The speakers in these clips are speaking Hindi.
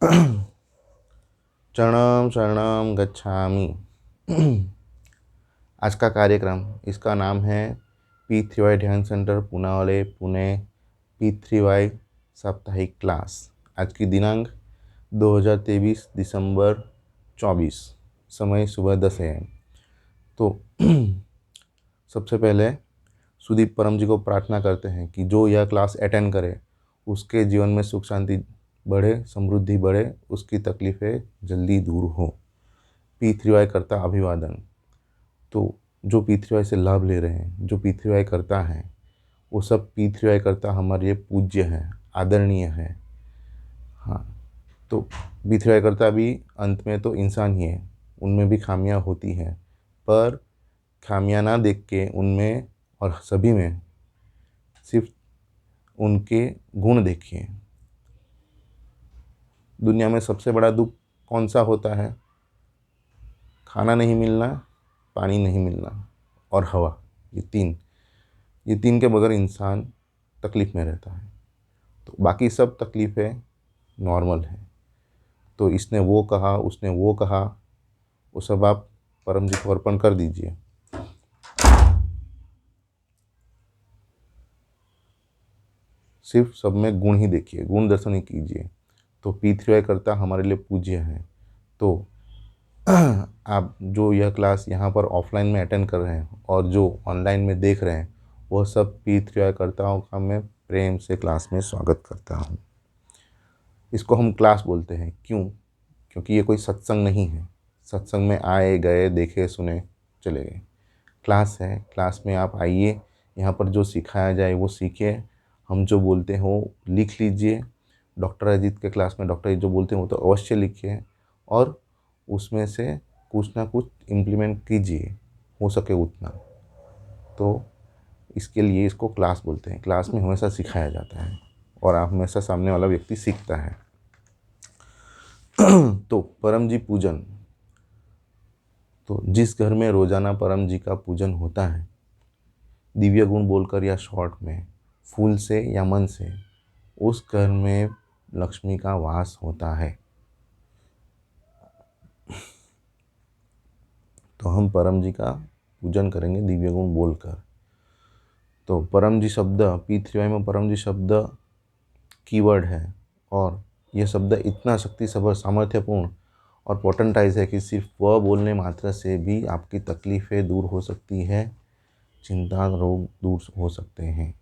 चरणम शरणम गच्छामि। आज का कार्यक्रम, इसका नाम है P3Y ध्यान सेंटर पुनावाले पुणे P3Y साप्ताहिक क्लास। आज की दिनांक 2023 दिसंबर 24, समय सुबह 10 AM। तो सबसे पहले सुदीप परम जी को प्रार्थना करते हैं कि जो यह क्लास अटेंड करे उसके जीवन में सुख शांति बढ़े, समृद्धि बढ़े, उसकी तकलीफ़ें जल्दी दूर हो। P3Y करता अभिवादन। तो जो P3Y से लाभ ले रहे हैं, जो P3Y करता है, वो सब P3Y करता हमारे लिए पूज्य हैं, आदरणीय है। हाँ, तो P3Y करता भी अंत में तो इंसान ही है, उनमें भी खामियां होती हैं, पर खामियां ना देख के उनमें और सभी में सिर्फ उनके गुण देखिए। दुनिया में सबसे बड़ा दुख कौन सा होता है? खाना नहीं मिलना, पानी नहीं मिलना और हवा। ये तीन के बगैर इंसान तकलीफ़ में रहता है। तो बाकी सब तकलीफ़ें नॉर्मल है। तो इसने वो कहा, उसने वो कहा, वो सब आप परम जी को अर्पण कर दीजिए। सिर्फ सब में गुण ही देखिए, गुण दर्शन ही कीजिए। तो P3Y करता हमारे लिए पूज्य है। तो आप जो यह क्लास यहाँ पर ऑफलाइन में अटेंड कर रहे हैं और जो ऑनलाइन में देख रहे हैं, वह सब P3Y करताओं का मैं प्रेम से क्लास में स्वागत करता हूँ। इसको हम क्लास बोलते हैं। क्यों? क्योंकि ये कोई सत्संग नहीं है। सत्संग में आए गए, देखे सुने चले गए। क्लास है, क्लास में आप आइए, यहाँ पर जो सिखाया जाए वो सीखिए। हम जो बोलते हैं वो लिख लीजिए। डॉक्टर अजीत के क्लास में डॉक्टर अजीत जो बोलते हैं वो तो अवश्य लिखिए और उसमें से कुछ ना कुछ इम्प्लीमेंट कीजिए, हो सके उतना। तो इसके लिए इसको क्लास बोलते हैं। क्लास में हमेशा सिखाया जाता है और आप हमेशा सामने वाला व्यक्ति सीखता है। तो परम जी पूजन, तो जिस घर में रोज़ाना परम जी का पूजन होता है, दिव्य गुण बोलकर या शॉर्ट में, फूल से या मन से, उस घर में लक्ष्मी का वास होता है। तो हम परम जी का पूजन करेंगे दिव्य गुण बोलकर। तो परम जी शब्द P3Y में परम जी शब्द कीवर्ड है और यह शब्द इतना शक्ति सामर्थ्यपूर्ण और पोटेंटाइज है कि सिर्फ वह बोलने मात्र से भी आपकी तकलीफ़ें दूर हो सकती है, चिंता रोग दूर हो सकते हैं।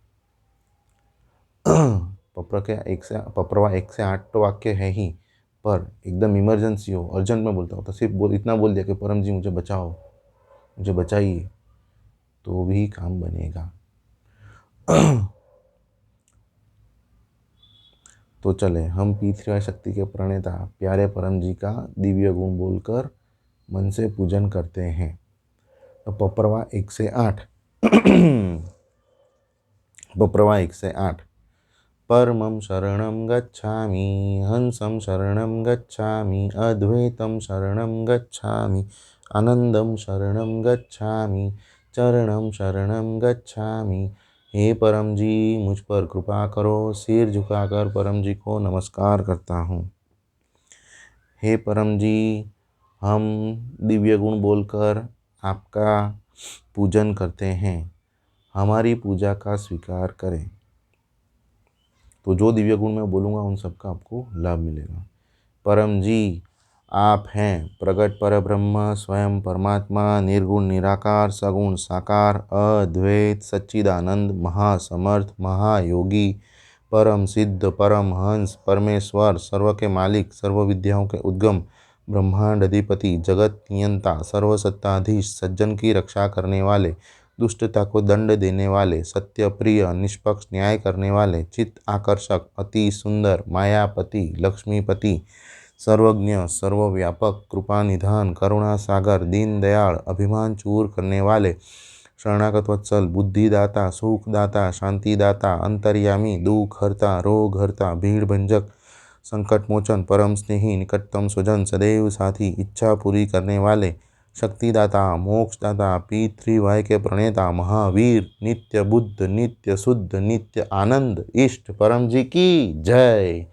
पप्रवा 1 से 8 तो वाक्य है ही, पर एकदम इमरजेंसी हो, अर्जेंट में बोलता हो तो सिर्फ इतना बोल दिया कि परम जी मुझे बचाओ, मुझे बचाइए, तो भी काम बनेगा। तो चले हम P3Y शक्ति के प्रणेता प्यारे परम जी का दिव्य गुण बोलकर मन से पूजन करते हैं। तो पप्रवा 1 से 8। पप्रवा 1 से 8। परमं शरणं गच्छामि, हंसं शरणं गच्छामि, अद्वैतं शरणं गच्छामि, आनंदं शरणं गच्छामि, चरणं शरणं गच्छामि। हे परम जी, मुझ पर कृपा करो। सिर झुकाकर परम जी को नमस्कार करता हूँ। हे परम जी, हम दिव्य गुण बोलकर आपका पूजन करते हैं, हमारी पूजा का स्वीकार करें। तो जो दिव्य गुण मैं बोलूँगा उन सबका आपको लाभ मिलेगा। परम जी, आप हैं प्रगट पर ब्रह्म, स्वयं परमात्मा, निर्गुण निराकार, सगुण साकार, अद्वैत सच्चिदानंद, महासमर्थ, महायोगी, परम सिद्ध, परम हंस, परमेश्वर, सर्व के मालिक, सर्व विद्याओं के उद्गम, ब्रह्मांड अधिपति, जगत नियंता, सर्वसत्ताधीश, सज्जन की रक्षा करने वाले, दुष्टता को दंड देने वाले, सत्य प्रिय, निष्पक्ष न्याय करने वाले, चित्त आकर्षक, अति सुंदर, मायापति, लक्ष्मीपति, सर्वज्ञ, सर्वव्यापक, कृपा निधान, करुणा सागर, दीन दयाल, अभिमान चूर करने वाले, शरणागत वत्सल, बुद्धिदाता, सुखदाता, शांतिदाता, अंतर्यामी, दुख हरता, रोग हरता, भीड़ भंजक, संकट मोचन, परम स्नेही, निकटतम स्वजन, सदैव साथी, इच्छा पूरी करने वाले, शक्तिदाता, मोक्षदाता, P3Y के प्रणेता, महावीर, नित्य बुद्ध, नित्य शुद्ध, नित्य आनंद, इष्ट परम जी की जय।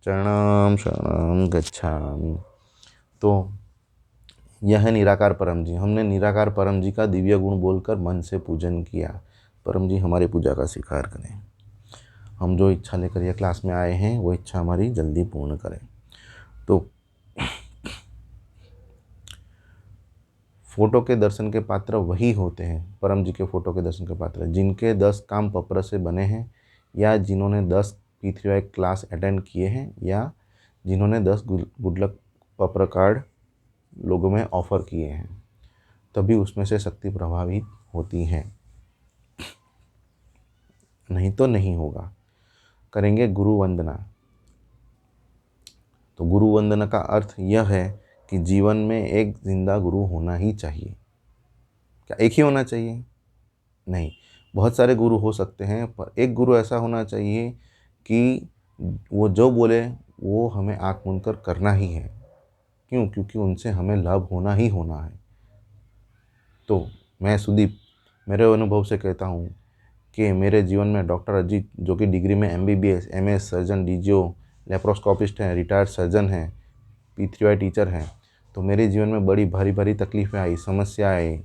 चरणम शरणम गच्छामि। तो यह है निराकार परम जी। हमने निराकार परम जी का दिव्य गुण बोलकर मन से पूजन किया। परम जी हमारी पूजा का स्वीकार करें। हम जो इच्छा लेकर यह क्लास में आए हैं वो इच्छा हमारी जल्दी पूर्ण करें। तो फोटो के दर्शन के पात्र वही होते हैं, परम जी के फोटो के दर्शन के पात्र जिनके 10 काम पत्र से बने हैं, या जिन्होंने 10 P3Y क्लास अटेंड किए हैं, या जिन्होंने 10 गुड लक पत्र कार्ड लोगों में ऑफ़र किए हैं, तभी उसमें से शक्ति प्रभावित होती है, नहीं तो नहीं होगा। करेंगे गुरु वंदना। तो गुरु वंदना का अर्थ यह है कि जीवन में एक जिंदा गुरु होना ही चाहिए। क्या एक ही होना चाहिए? नहीं, बहुत सारे गुरु हो सकते हैं, पर एक गुरु ऐसा होना चाहिए कि वो जो बोले वो हमें आँख मूंद कर करना ही है। क्यों? क्योंकि उनसे हमें लाभ होना ही होना है। तो मैं सुदीप मेरे अनुभव से कहता हूँ कि मेरे जीवन में डॉक्टर अजीत, जो कि डिग्री में MBBS MS सर्जन DGO लेप्रोस्कोपिस्ट हैं, रिटायर्ड सर्जन हैं, P3Y टीचर हैं, तो मेरे जीवन में बड़ी भारी भारी तकलीफ़ें आई, समस्या आए,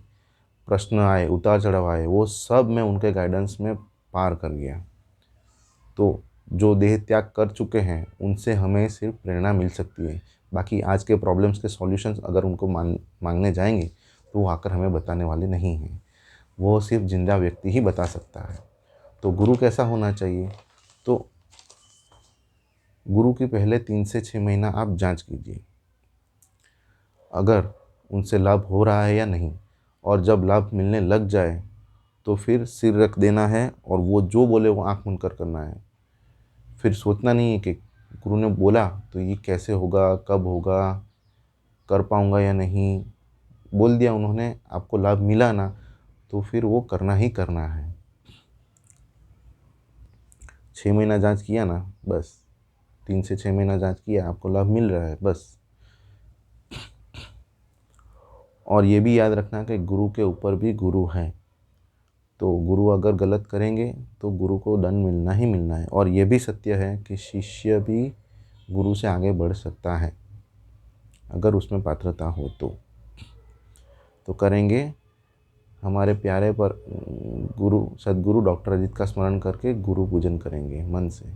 प्रश्न आए, उतार चढ़ाव आए, वो सब मैं उनके गाइडेंस में पार कर गया। तो जो देह त्याग कर चुके हैं उनसे हमें सिर्फ प्रेरणा मिल सकती है। बाकी आज के प्रॉब्लम्स के सॉल्यूशंस अगर उनको मांगने जाएंगे तो वो आकर हमें बताने वाले नहीं हैं, वो सिर्फ जिंदा व्यक्ति ही बता सकता है। तो गुरु कैसा होना चाहिए? तो गुरु की पहले 3 से 6 महीना आप जांच कीजिए, अगर उनसे लाभ हो रहा है या नहीं, और जब लाभ मिलने लग जाए तो फिर सिर रख देना है और वो जो बोले वो आँख मूंद कर करना है। फिर सोचना नहीं है कि गुरु ने बोला तो ये कैसे होगा, कब होगा, कर पाऊँगा या नहीं। बोल दिया उन्होंने, आपको लाभ मिला ना, तो फिर वो करना ही करना है। 6 महीना जांच किया ना, बस 3 से 6 महीना जांच किया, आपको लाभ मिल रहा है, बस। और ये भी याद रखना कि गुरु के ऊपर भी गुरु है। तो गुरु अगर गलत करेंगे तो गुरु को दंड मिलना ही मिलना है। और ये भी सत्य है कि शिष्य भी गुरु से आगे बढ़ सकता है अगर उसमें पात्रता हो तो करेंगे हमारे प्यारे पर गुरु सद्गुरु डॉक्टर अजीत का स्मरण करके गुरु पूजन करेंगे मन से।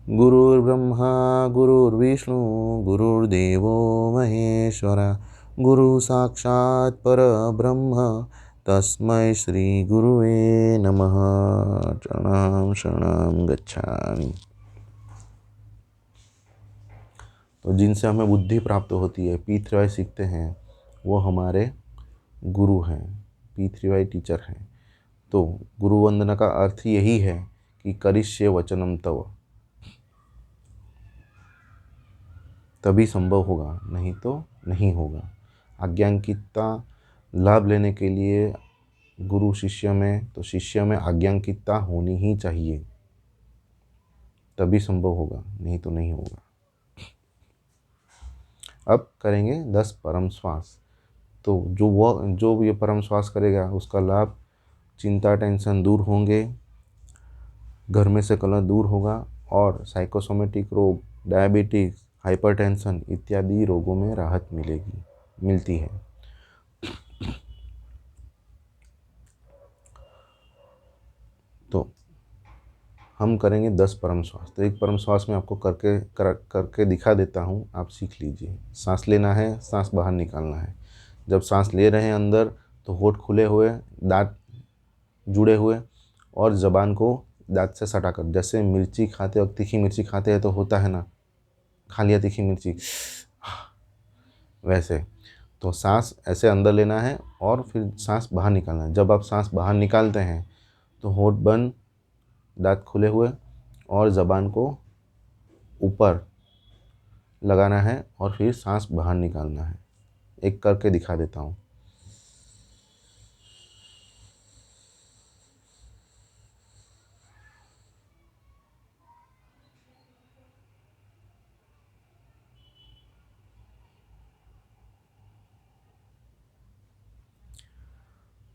गुरुर्ब्रह्मा गुरुर्विष्णु गुरुर्देवो महेश्वरा गुरु साक्षात् परब्रह्म तस्मै श्री गुरुवे नमः। चरणं शरणं गच्छामि। तो जिनसे हमें बुद्धि प्राप्त होती है, P3Y सीखते हैं, वो हमारे गुरु हैं, P3Y टीचर हैं। तो गुरु वंदना का अर्थ यही है कि करिष्ये वचनम तव, तभी संभव होगा, नहीं तो नहीं होगा। आज्ञांकितता लाभ लेने के लिए गुरु शिष्य में, तो शिष्य में आज्ञांकितता होनी ही चाहिए, तभी संभव होगा, नहीं तो नहीं होगा। अब करेंगे 10 परम श्वास। तो जो ये परम श्वास करेगा उसका लाभ, चिंता टेंशन दूर होंगे, घर में से कलह दूर होगा, और साइकोसोमेटिक रोग, डायबिटीज, हाइपरटेंशन इत्यादि रोगों में राहत मिलती है। तो हम करेंगे 10 परम श्वास। तो एक परम श्वास में आपको करके दिखा देता हूँ, आप सीख लीजिए। सांस लेना है, सांस बाहर निकालना है। जब सांस ले रहे हैं अंदर तो होठ खुले हुए, दांत जुड़े हुए, और ज़बान को दांत से सटाकर, जैसे मिर्ची खाते वक्त तीखी मिर्ची खाते हैं तो होता है ना, खा लिया तीखी मिर्ची, वैसे। तो सांस ऐसे अंदर लेना है और फिर सांस बाहर निकालना है। जब आप सांस बाहर निकालते हैं तो होठ बंद, दांत खुले हुए, और ज़बान को ऊपर लगाना है और फिर सांस बाहर निकालना है। एक करके दिखा देता हूँ।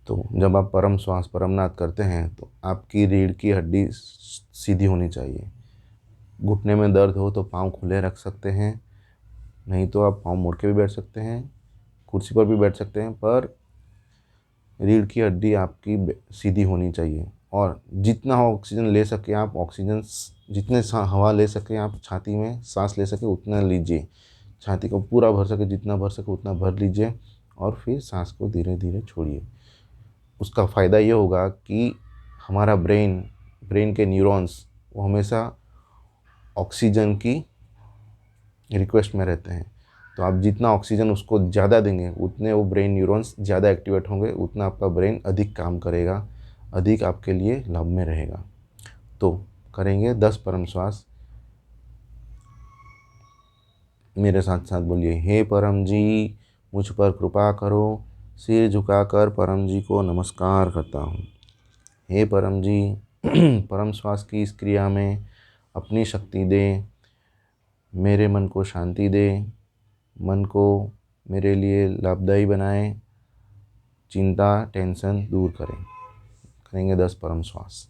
तो जब आप परम श्वास परमनाद करते हैं तो आपकी रीढ़ की हड्डी सीधी होनी चाहिए, घुटने में दर्द हो तो पाँव खुले रख सकते हैं, नहीं तो आप पाँव मोड़ के भी बैठ सकते हैं, कुर्सी पर भी बैठ सकते हैं, पर रीढ़ की हड्डी आपकी सीधी होनी चाहिए। और जितना ऑक्सीजन ले सके आप, ऑक्सीजन जितने हवा ले सके आप, छाती में सांस ले सके उतना लीजिए, छाती को पूरा भर सके, जितना भर सके उतना भर लीजिए और फिर सांस को धीरे धीरे छोड़िए। उसका फ़ायदा ये होगा कि हमारा ब्रेन के न्यूरॉन्स वो हमेशा ऑक्सीजन की रिक्वेस्ट में रहते हैं। तो आप जितना ऑक्सीजन उसको ज़्यादा देंगे उतने वो ब्रेन न्यूरॉन्स ज़्यादा एक्टिवेट होंगे, उतना आपका ब्रेन अधिक काम करेगा, अधिक आपके लिए लाभ में रहेगा। तो करेंगे 10 परम श्वास। मेरे साथ साथ बोलिए, हे परम जी मुझ पर कृपा करो, सिर झुकाकर परम जी को नमस्कार करता हूँ। हे परम जी परम श्वास की इस क्रिया में अपनी शक्ति दे, मेरे मन को शांति दे, मन को मेरे लिए लाभदायी बनाए, चिंता टेंशन दूर करें। करेंगे 10 परम श्वास।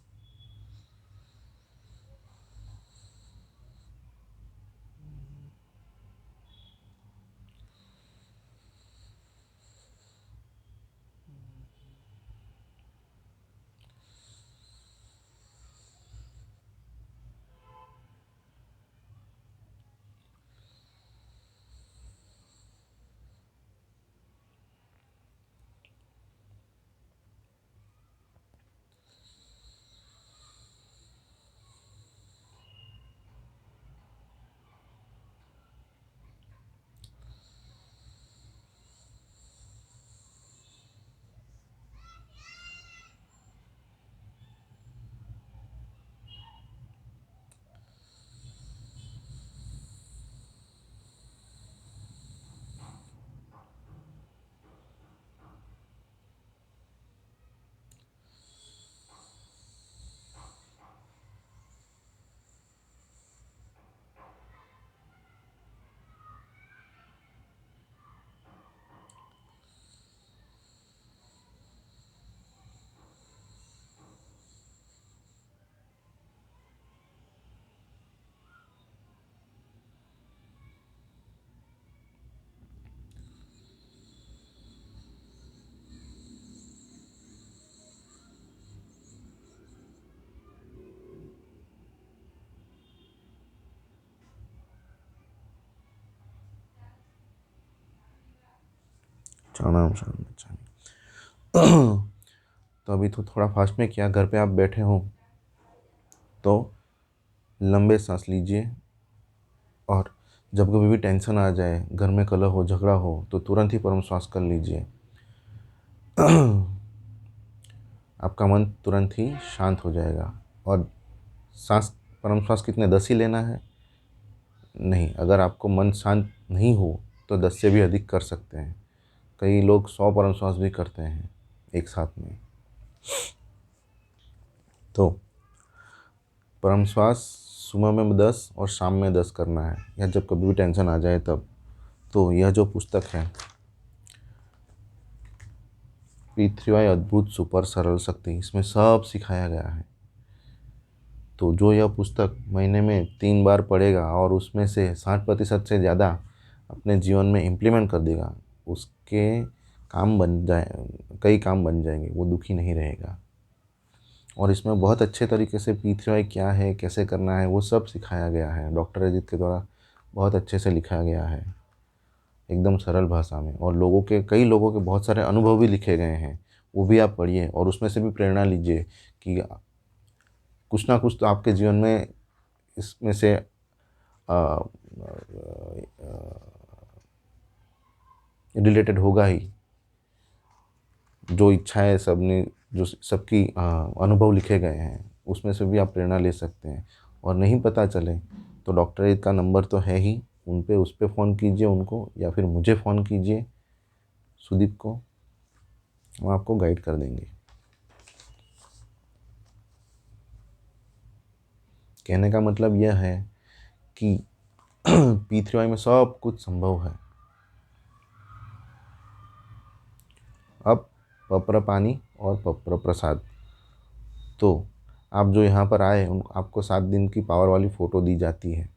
प्रणाम शरण। तो अभी तो थोड़ा फास्ट में किया, घर पे आप बैठे हो तो लंबे सांस लीजिए, और जब कभी भी टेंशन आ जाए, घर में कलह हो, झगड़ा हो, तो तुरंत ही परम श्वास कर लीजिए। आपका मन तुरंत ही शांत हो जाएगा। और सांस परम श्वास कितने 10 ही लेना है? नहीं, अगर आपको मन शांत नहीं हो तो 10 से भी अधिक कर सकते हैं। कई लोग 100 परम श्वास भी करते हैं एक साथ में। तो परम श्वास सुबह में 10 और शाम में 10 करना है, या जब कभी भी टेंशन आ जाए तब। तो यह जो पुस्तक है, P3Y अद्भुत सुपर सरल शक्ति, इसमें सब सिखाया गया है। तो जो यह पुस्तक महीने में 3 बार पढ़ेगा और उसमें से 60% से ज़्यादा अपने जीवन में इम्प्लीमेंट कर देगा, उसके काम बन जाए, कई काम बन जाएंगे, वो दुखी नहीं रहेगा। और इसमें बहुत अच्छे तरीके से P3Y क्या है, कैसे करना है, वो सब सिखाया गया है। डॉक्टर अजीत के द्वारा बहुत अच्छे से लिखा गया है, एकदम सरल भाषा में। और कई लोगों के बहुत सारे अनुभव भी लिखे गए हैं, वो भी आप पढ़िए और उसमें से भी प्रेरणा लीजिए कि कुछ ना कुछ तो आपके जीवन में इसमें से रिलेटेड होगा ही। जो इच्छाएं सबने, जो सबकी अनुभव लिखे गए हैं, उसमें से भी आप प्रेरणा ले सकते हैं। और नहीं पता चले तो डॉक्टर एड का नंबर तो है ही, उस पर फ़ोन कीजिए उनको, या फिर मुझे फ़ोन कीजिए, सुदीप को, हम आपको गाइड कर देंगे। कहने का मतलब यह है कि P3Y में सब कुछ संभव है। अब पप्र पानी और पप्र प्रसाद। तो आप जो यहाँ पर आए आपको 7 दिन की पावर वाली फ़ोटो दी जाती है।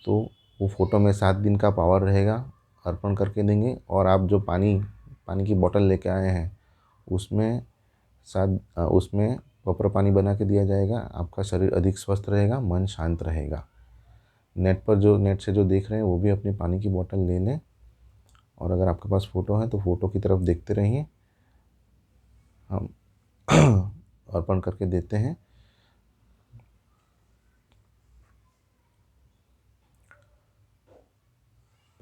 तो वो फ़ोटो में 7 दिन का पावर रहेगा, अर्पण करके देंगे। और आप जो पानी पानी की बोतल लेके आए हैं उसमें प्रॉपर पानी बना के दिया जाएगा। आपका शरीर अधिक स्वस्थ रहेगा, मन शांत रहेगा। नेट से जो देख रहे हैं वो भी अपनी पानी की बोतल ले लें, और अगर आपके पास फ़ोटो है तो फ़ोटो की तरफ देखते रहिए। हम अर्पण करके देते हैं।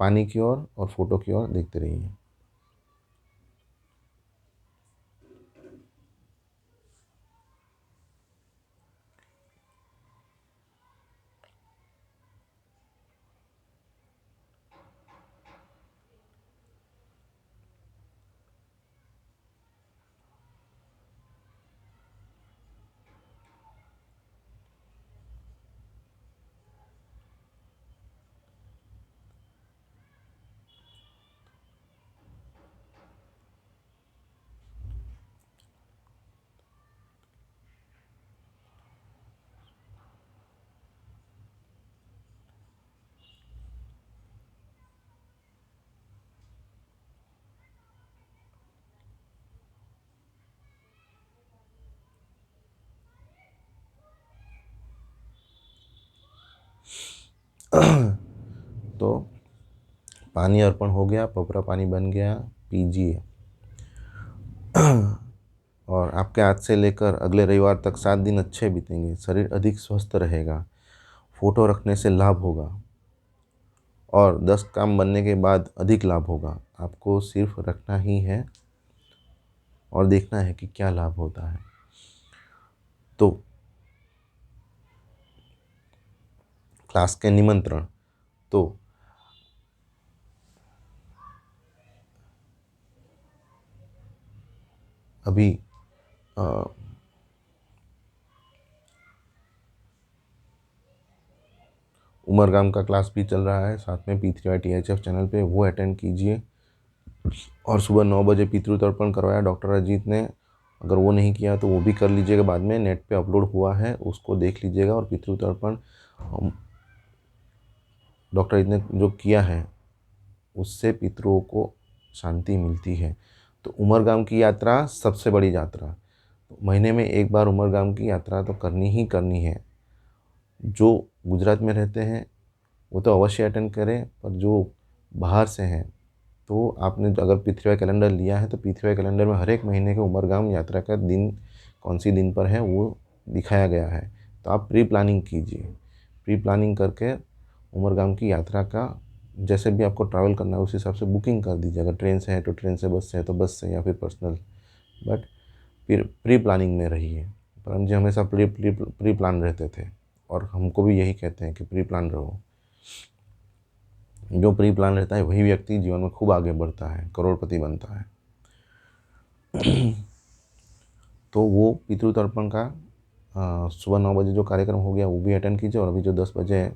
पानी की ओर और फ़ोटो की ओर देखते रहिए। तो पानी अर्पण हो गया, पपरा पानी बन गया, पीजिए। और आपके आज से लेकर अगले रविवार तक 7 दिन अच्छे बीतेंगे, शरीर अधिक स्वस्थ रहेगा, फ़ोटो रखने से लाभ होगा, और 10 काम बनने के बाद अधिक लाभ होगा। आपको सिर्फ रखना ही है और देखना है कि क्या लाभ होता है। तो क्लास के निमंत्रण, तो अभी उमरगाम का क्लास भी चल रहा है साथ में P3THF चैनल पे, वो अटेंड कीजिए। और सुबह 9 बजे पितृतर्पण करवाया डॉक्टर अजीत ने, अगर वो नहीं किया तो वो भी कर लीजिएगा, बाद में नेट पे अपलोड हुआ है, उसको देख लीजिएगा। और पितृतर्पण डॉक्टर अजीत ने जो किया है उससे पितरों को शांति मिलती है। तो उमरगाम की यात्रा सबसे बड़ी यात्रा, तो महीने में एक बार उमरगाम की यात्रा तो करनी ही करनी है। जो गुजरात में रहते हैं वो तो अवश्य अटेंड करें, पर जो बाहर से हैं तो आपने अगर P3Y कैलेंडर लिया है तो P3Y कैलेंडर में हर एक महीने के उमरगाम यात्रा का दिन कौन सी दिन पर है वो दिखाया गया है। तो आप प्री प्लानिंग कीजिए, प्री प्लानिंग करके उमरगाम की यात्रा का जैसे भी आपको ट्रैवल करना है उस हिसाब से बुकिंग कर दीजिए। अगर ट्रेन से है तो ट्रेन से, बस से है तो बस से, या फिर पर्सनल, बट फिर प्री प्लानिंग में रहिए। परम जी हमेशा प्री प्लान रहते थे, और हमको भी यही कहते हैं कि प्री प्लान रहो। जो प्री प्लान रहता है वही व्यक्ति जीवन में खूब आगे बढ़ता है, करोड़पति बनता है। तो वो पितृतर्पण का सुबह 9 बजे जो कार्यक्रम हो गया वो भी अटेंड कीजिए, और अभी जो 10 बजे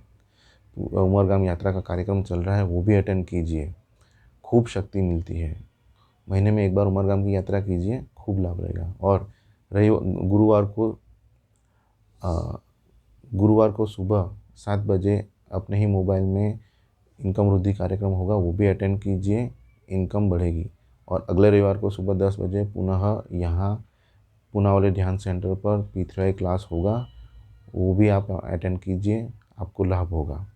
उमरगाम यात्रा का कार्यक्रम चल रहा है वो भी अटेंड कीजिए। खूब शक्ति मिलती है। महीने में एक बार उमरगाम की यात्रा कीजिए, खूब लाभ रहेगा। और रही गुरुवार को सुबह 7 बजे अपने ही मोबाइल में इनकम वृद्धि कार्यक्रम होगा, वो भी अटेंड कीजिए, इनकम बढ़ेगी। और अगले रविवार को सुबह 10 बजे पुनः यहाँ पूना वाले ध्यान सेंटर पर P3Y क्लास होगा, वो भी आप अटेंड कीजिए, आपको लाभ होगा।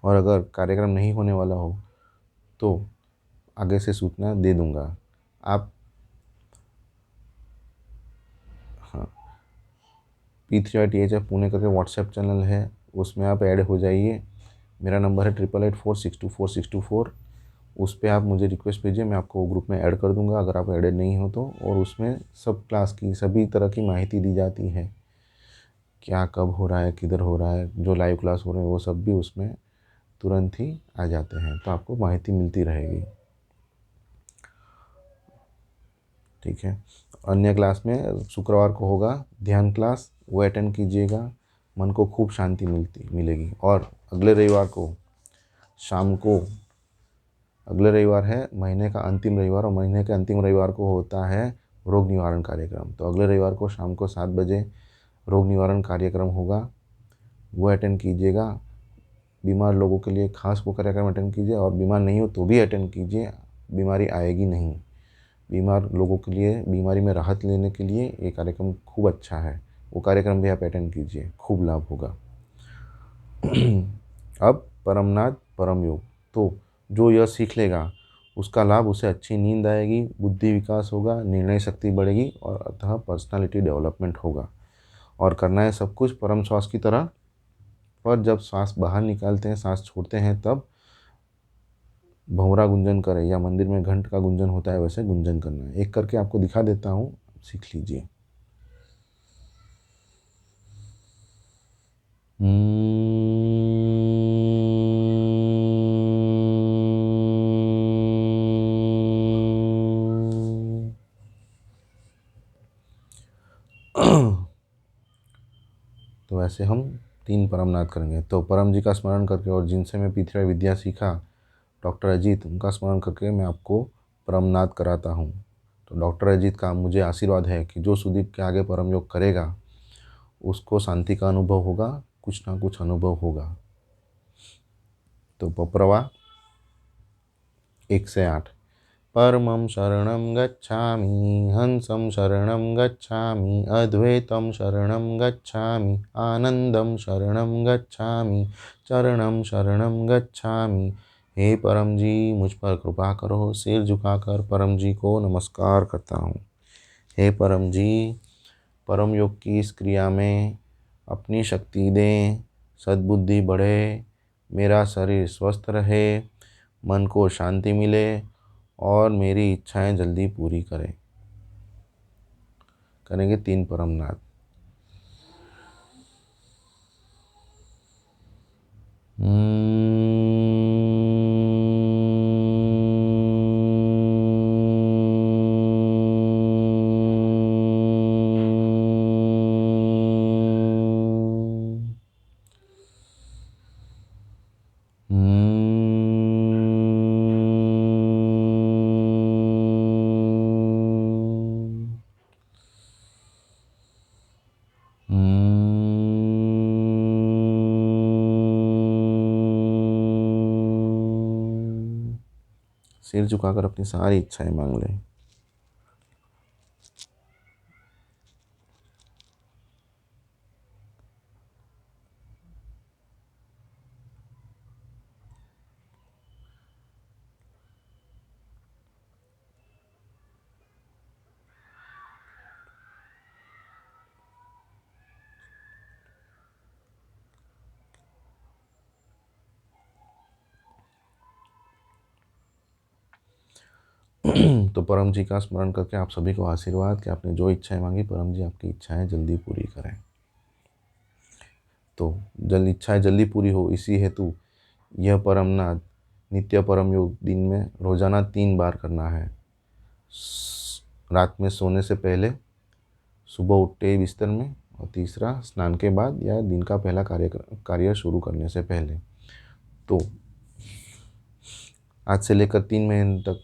और अगर कार्यक्रम नहीं होने वाला हो तो आगे से सूचना दे दूंगा। आप हाँ, P3THF पुणे करके व्हाट्सएप चैनल है, उसमें आप ऐड हो जाइए। मेरा नंबर है 8884624624। उस पर आप मुझे रिक्वेस्ट भेजिए, मैं आपको ग्रुप में ऐड कर दूंगा अगर आप ऐड नहीं हो तो। और उसमें सब क्लास की सभी तरह की माहिती दी जाती है, क्या कब हो रहा है, किधर हो रहा है, जो लाइव क्लास हो रहे हैं वो सब भी उसमें तुरंत ही आ जाते हैं, तो आपको माहिती मिलती रहेगी। ठीक है। अन्य क्लास में शुक्रवार को होगा ध्यान क्लास, वो अटेंड कीजिएगा, मन को खूब शांति मिलेगी। और अगले रविवार को शाम को, अगले रविवार है महीने का अंतिम रविवार, और महीने के अंतिम रविवार को होता है रोग निवारण कार्यक्रम। तो अगले रविवार को शाम को 7 बजे रोग निवारण कार्यक्रम होगा, वो अटेंड कीजिएगा। बीमार लोगों के लिए खास वो कार्यक्रम अटेंड कीजिए, और बीमार नहीं हो तो भी अटेंड कीजिए, बीमारी आएगी नहीं। बीमार लोगों के लिए बीमारी में राहत लेने के लिए ये कार्यक्रम खूब अच्छा है, वो कार्यक्रम भी आप अटेंड कीजिए, खूब लाभ होगा। अब परमनाथ परम योग, तो जो यह सीख लेगा उसका लाभ, उसे अच्छी नींद आएगी, बुद्धि विकास होगा, निर्णय शक्ति बढ़ेगी, और अतः पर्सनालिटी डेवलपमेंट होगा। और करना है सब कुछ परम श्वास की तरह, पर जब सांस बाहर निकालते हैं, सांस छोड़ते हैं, तब भंवरा गुंजन करें, या मंदिर में घंट का गुंजन होता है वैसे गुंजन करना है। एक करके आपको दिखा देता हूँ, सीख लीजिए। तो वैसे हम 3 परमनाथ करेंगे। तो परम जी का स्मरण करके, और जिनसे मैं पृथ्वी विद्या सीखा, डॉक्टर अजीत, उनका स्मरण करके मैं आपको परमनाथ कराता हूँ। तो डॉक्टर अजीत का मुझे आशीर्वाद है कि जो सुदीप के आगे परम योग करेगा उसको शांति का अनुभव होगा, कुछ ना कुछ अनुभव होगा। तो पप्रवा 1 से 8। परमं शरणं गच्छामि, हंसं शरणं गच्छामि, अद्वैतं शरणं गच्छामि, आनंदं शरणं गच्छामि, चरणं शरणं गच्छामि। हे परम जी, मुझ पर कृपा करो। सिर झुकाकर परम जी को नमस्कार करता हूँ। हे परम जी, परम योग की इस क्रिया में अपनी शक्ति दें, सद्बुद्धि बढ़े, मेरा शरीर स्वस्थ रहे, मन को शांति मिले, और मेरी इच्छाएं जल्दी पूरी करें। करेंगे 3 परमनाथ। सिर झुकाकर अपनी सारी इच्छाएं मांग लें। तो परम जी का स्मरण करके आप सभी को आशीर्वाद कि आपने जो इच्छाएं मांगी, परम जी आपकी इच्छाएं जल्दी पूरी करें। तो इच्छाएं जल्दी पूरी हो, इसी हेतु यह परमनाथ नित्य परम योग दिन में रोजाना 3 बार करना है। रात में सोने से पहले, सुबह उठते ही बिस्तर में, और तीसरा स्नान के बाद या दिन का पहला कार्य शुरू करने से पहले। तो आज से लेकर 3 महीने तक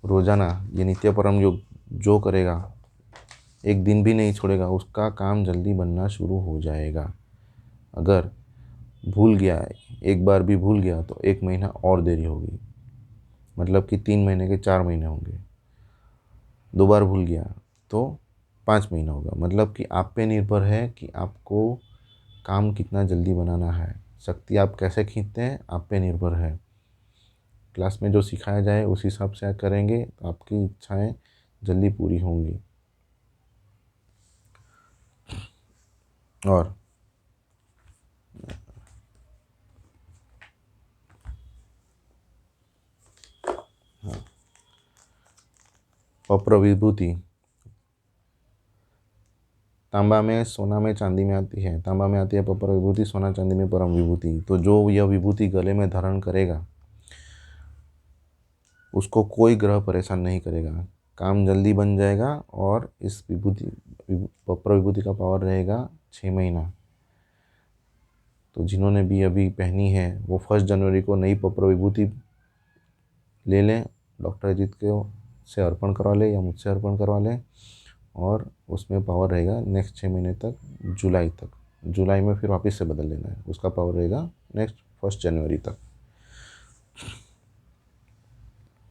रोज़ाना ये नित्य परम योग जो करेगा, एक दिन भी नहीं छोड़ेगा, उसका काम जल्दी बनना शुरू हो जाएगा। अगर भूल गया है, एक बार भी भूल गया, तो 1 महीना और देरी होगी, मतलब कि 3 महीने के 4 महीने होंगे। 2 बार भूल गया तो 5 महीना होगा। मतलब कि आप पे निर्भर है कि आपको काम कितना जल्दी बनाना है, शक्ति आप कैसे खींचते हैं, आप पे निर्भर है। क्लास में जो सिखाया जाए उस हिसाब से करेंगे तो आपकी इच्छाएं जल्दी पूरी होंगी। और हाँ, पप्र विभूति तांबा में, सोना में, चांदी में आती है। तांबा में आती है पप्र विभूति, सोना चांदी में परम विभूति। तो जो यह विभूति गले में धारण करेगा उसको कोई ग्रह परेशान नहीं करेगा, काम जल्दी बन जाएगा। और इस विभूति, पप्र विभूति का पावर रहेगा 6 महीना। तो जिन्होंने भी अभी पहनी है वो 1 जनवरी को नई पप्र विभूति ले लें, डॉक्टर अजीत के से अर्पण करवा ले या मुझसे अर्पण करवा ले, और उसमें पावर रहेगा नेक्स्ट 6 महीने तक, जुलाई तक। जुलाई में फिर वापस से बदल लेना है, उसका पावर रहेगा नेक्स्ट 1 जनवरी तक।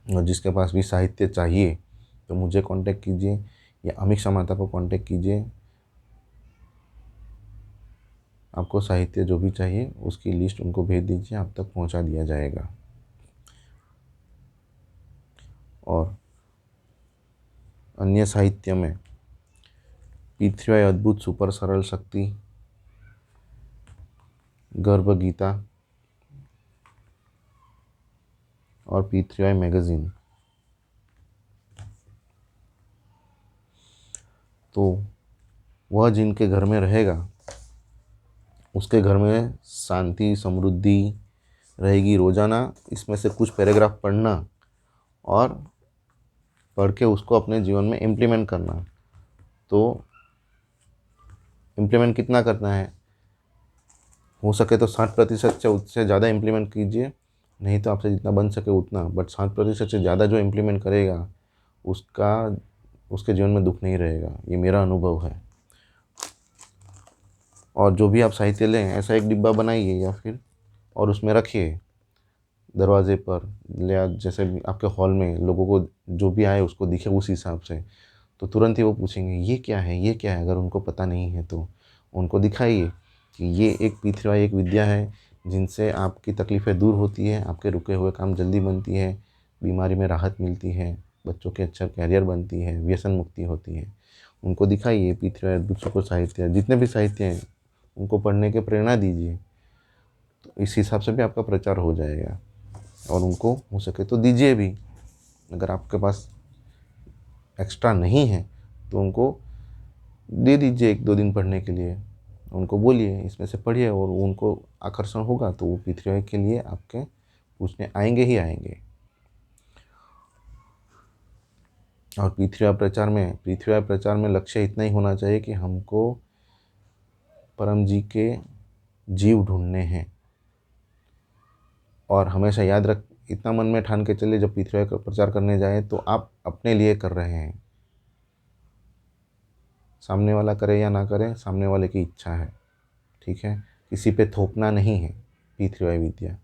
और जिसके पास भी साहित्य चाहिए तो मुझे कांटेक्ट कीजिए या अमित समाता को कांटेक्ट कीजिए। आपको साहित्य जो भी चाहिए उसकी लिस्ट उनको भेज दीजिए, आप तक पहुंचा दिया जाएगा। और अन्य साहित्य में P3Y अद्भुत सुपर सरल शक्ति, गर्भ गीता और P3Y मैगजीन। तो वह जिनके घर में रहेगा उसके घर में शांति समृद्धि रहेगी। रोज़ाना इसमें से कुछ पैराग्राफ पढ़ना और पढ़ के उसको अपने जीवन में इम्प्लीमेंट करना। तो इम्प्लीमेंट कितना करना है, हो सके तो 60% से उससे ज़्यादा इम्प्लीमेंट कीजिए, नहीं तो आपसे जितना बन सके उतना। बट 60% से ज़्यादा जो इम्प्लीमेंट करेगा उसके जीवन में दुख नहीं रहेगा, ये मेरा अनुभव है। और जो भी आप साहित्य लें ऐसा एक डिब्बा बनाइए या फिर और उसमें रखिए दरवाजे पर, या जैसे आपके हॉल में लोगों को जो भी आए उसको दिखे उस हिसाब से, तो तुरंत ही वो पूछेंगे ये क्या है, ये क्या है। अगर उनको पता नहीं है तो उनको दिखाइए कि ये एक P3Y एक विद्या है जिनसे आपकी तकलीफ़ें दूर होती है, आपके रुके हुए काम जल्दी बनती है, बीमारी में राहत मिलती है, बच्चों के अच्छा कैरियर बनती है, व्यसन मुक्ति होती है। उनको दिखाइए P3Y अद्भुत सुपर साहित्य, जितने भी साहित्य हैं उनको पढ़ने की प्रेरणा दीजिए। तो इस हिसाब से भी आपका प्रचार हो जाएगा। और उनको हो सके तो दीजिए भी, अगर आपके पास एक्स्ट्रा नहीं है तो उनको दे दीजिए 1-2 दिन पढ़ने के लिए। उनको बोलिए इसमें से पढ़िए, और उनको आकर्षण होगा तो वो P3Y के लिए आपके पूछने आएंगे ही आएंगे। और P3Y प्रचार में लक्ष्य इतना ही होना चाहिए कि हमको परम जी के जीव ढूंढने हैं। और हमेशा याद रख, इतना मन में ठान के चलिए जब P3Y का प्रचार करने जाए तो आप अपने लिए कर रहे हैं, सामने वाला करे या ना करे सामने वाले की इच्छा है, ठीक है। किसी पे थोपना नहीं है P3Y विद्या।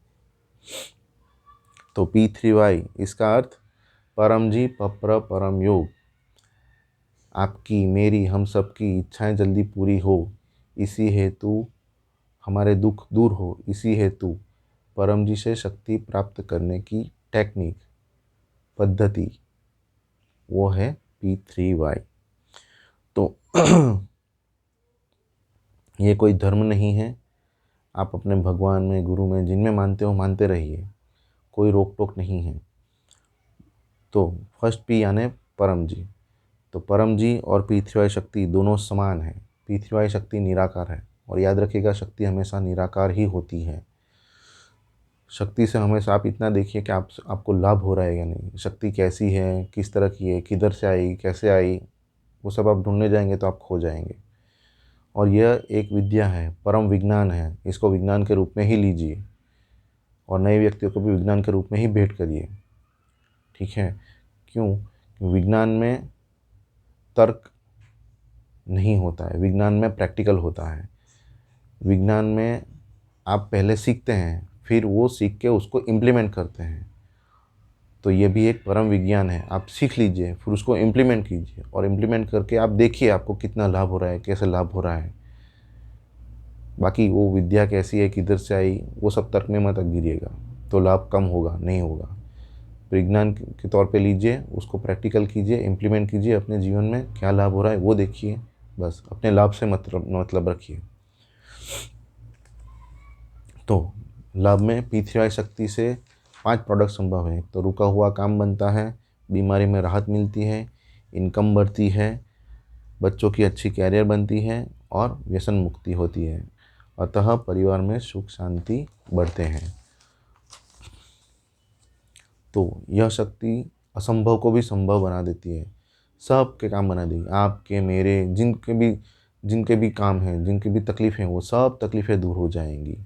तो P3Y इसका अर्थ परम जी पपर परम योग, आपकी मेरी हम सब की इच्छाएं जल्दी पूरी हो, इसी हेतु हमारे दुख दूर हो, इसी हेतु परम जी से शक्ति प्राप्त करने की टेक्निक पद्धति वो है P3Y। तो ये कोई धर्म नहीं है, आप अपने भगवान में गुरु में जिनमें मानते हो मानते रहिए, कोई रोक टोक नहीं है। तो फर्स्ट P यानी परम जी, तो परम जी और P3Y शक्ति दोनों समान है। P3Y शक्ति निराकार है, और याद रखिएगा शक्ति हमेशा निराकार ही होती है। शक्ति से हमेशा आप इतना देखिए कि आपको लाभ हो रहा है या नहीं, शक्ति कैसी है, किस तरह की है, किधर से आई, कैसे आई, वो सब आप ढूंढने जाएंगे तो आप खो जाएंगे। और यह एक विद्या है, परम विज्ञान है, इसको विज्ञान के रूप में ही लीजिए और नए व्यक्तियों को भी विज्ञान के रूप में ही भेंट करिए, ठीक है। क्यों? विज्ञान में तर्क नहीं होता है, विज्ञान में प्रैक्टिकल होता है। विज्ञान में आप पहले सीखते हैं, फिर वो सीख के उसको इम्प्लीमेंट करते हैं। तो ये भी एक परम विज्ञान है। आप सीख लीजिए, फिर उसको इम्प्लीमेंट कीजिए, और इम्प्लीमेंट करके आप देखिए आपको कितना लाभ हो रहा है, कैसे लाभ हो रहा है। बाकी वो विद्या कैसी है, किधर से आई, वो सब तर्क में मत गिरिएगा, तो लाभ कम होगा, नहीं होगा। विज्ञान के तौर पे लीजिए, उसको प्रैक्टिकल कीजिए, इम्प्लीमेंट कीजिए अपने जीवन में, क्या लाभ हो रहा है वो देखिए, बस अपने लाभ से मतलब रखिए। तो लाभ में P3Y शक्ति से 5 प्रोडक्ट संभव है। तो रुका हुआ काम बनता है, बीमारी में राहत मिलती है, इनकम बढ़ती है, बच्चों की अच्छी कैरियर बनती है और व्यसन मुक्ति होती है। अतः परिवार में सुख शांति बढ़ते हैं। तो यह शक्ति असंभव को भी संभव बना देती है, सबके काम बना देगी, आपके मेरे जिनके भी काम हैं, जिनकी भी तकलीफ़ें हैं, वो सब तकलीफ़ें दूर हो जाएंगी,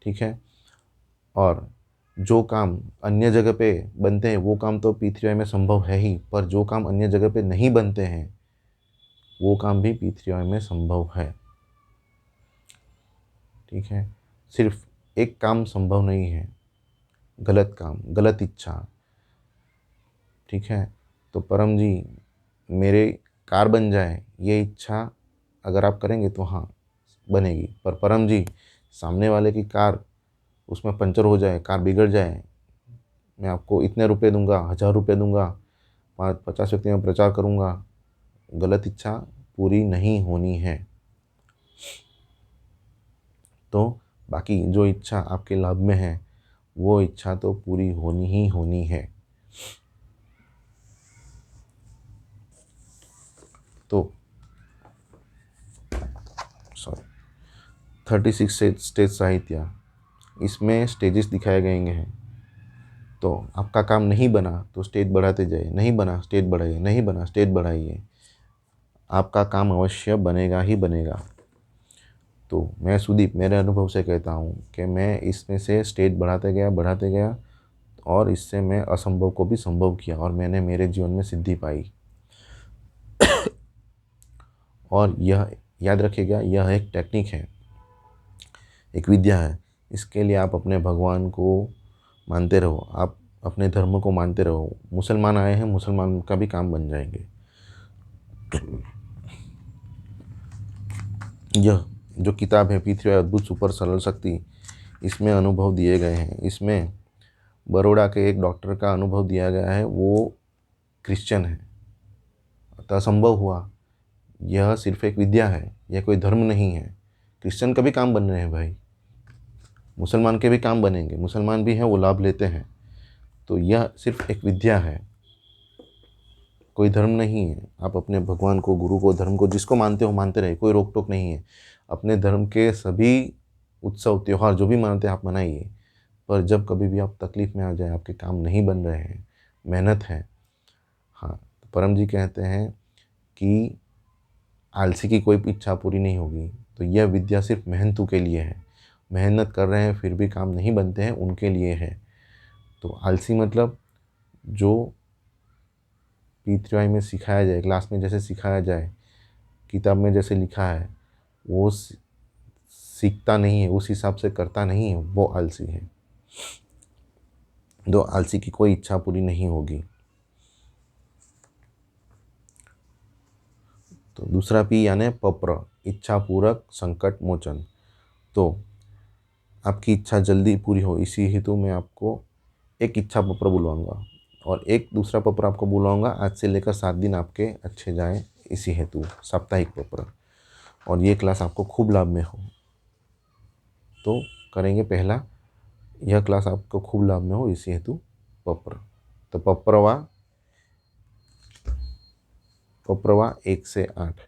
ठीक है। और जो काम अन्य जगह पे बनते हैं वो काम तो P3Y में संभव है ही, पर जो काम अन्य जगह पे नहीं बनते हैं वो काम भी P3Y में संभव है। ठीक है, सिर्फ एक काम संभव नहीं है, गलत काम, गलत इच्छा। ठीक है, तो परम जी मेरे कार बन जाए ये इच्छा अगर आप करेंगे तो हाँ बनेगी, पर परम जी सामने वाले की कार उसमें पंचर हो जाए, कार बिगड़ जाए, मैं आपको इतने रुपए दूंगा, 1000 रुपये दूंगा, 50 व्यक्ति में प्रचार करूंगा, गलत इच्छा पूरी नहीं होनी है। तो बाकी जो इच्छा आपके लाभ में है वो इच्छा तो पूरी होनी ही होनी है। तो 36 स्टेज साहित्य, इसमें स्टेजेस दिखाए गए हैं। तो आपका काम नहीं बना तो स्टेज बढ़ाते जाइए, नहीं बना स्टेज बढ़ाइए, नहीं बना स्टेज बढ़ाइए, आपका काम अवश्य बनेगा ही बनेगा। तो मैं सुदीप मेरे अनुभव से कहता हूँ कि मैं इसमें से स्टेज बढ़ाते गया और इससे मैं असंभव को भी संभव किया और मैंने मेरे जीवन में सिद्धि पाई। और यह याद रखिएगा, यह एक टेक्निक है, एक विद्या है। इसके लिए आप अपने भगवान को मानते रहो, आप अपने धर्म को मानते रहो। मुसलमान आए हैं, मुसलमान का भी काम बन जाएंगे। यह जो किताब है P3Y अद्भुत सुपर सरल शक्ति, इसमें अनुभव दिए गए हैं। इसमें बड़ौदा के एक डॉक्टर का अनुभव दिया गया है, वो क्रिश्चियन है, अतः संभव हुआ। यह सिर्फ एक विद्या है, यह कोई धर्म नहीं है। क्रिश्चियन का भी काम बन रहे हैं भाई, मुसलमान के भी काम बनेंगे, मुसलमान भी हैं वो लाभ लेते हैं। तो यह सिर्फ एक विद्या है, कोई धर्म नहीं है। आप अपने भगवान को, गुरु को, धर्म को, जिसको मानते हो मानते रहे, कोई रोक टोक नहीं है। अपने धर्म के सभी उत्सव त्यौहार जो भी मानते हैं आप मनाइए, पर जब कभी भी आप तकलीफ़ में आ जाए, आपके काम नहीं बन रहे हैं, मेहनत है, हाँ, तो परम जी कहते हैं कि आलसी की कोई इच्छा पूरी नहीं होगी। तो यह विद्या सिर्फ मेहनतू के लिए है, मेहनत कर रहे हैं फिर भी काम नहीं बनते हैं उनके लिए है। तो आलसी मतलब जो P3Y में सिखाया जाए, क्लास में जैसे सिखाया जाए, किताब में जैसे लिखा है, वो सीखता नहीं है, उस हिसाब से करता नहीं है, वो आलसी है। तो आलसी की कोई इच्छा पूरी नहीं होगी। तो दूसरा P यानी पप्र, इच्छा पूरक संकट मोचन। तो आपकी इच्छा जल्दी पूरी हो, इसी हेतु मैं आपको एक इच्छा पत्र बुलवाऊंगा और एक दूसरा पत्र आपको बुलाऊंगा, आज से लेकर 7 दिन आपके अच्छे जाएं, इसी हेतु साप्ताहिक पत्र। और ये क्लास आपको खूब लाभ में हो तो करेंगे। पहला, यह क्लास आपको खूब लाभ में हो, इसी हेतु पत्र। तो पप्रवा 1 से 8।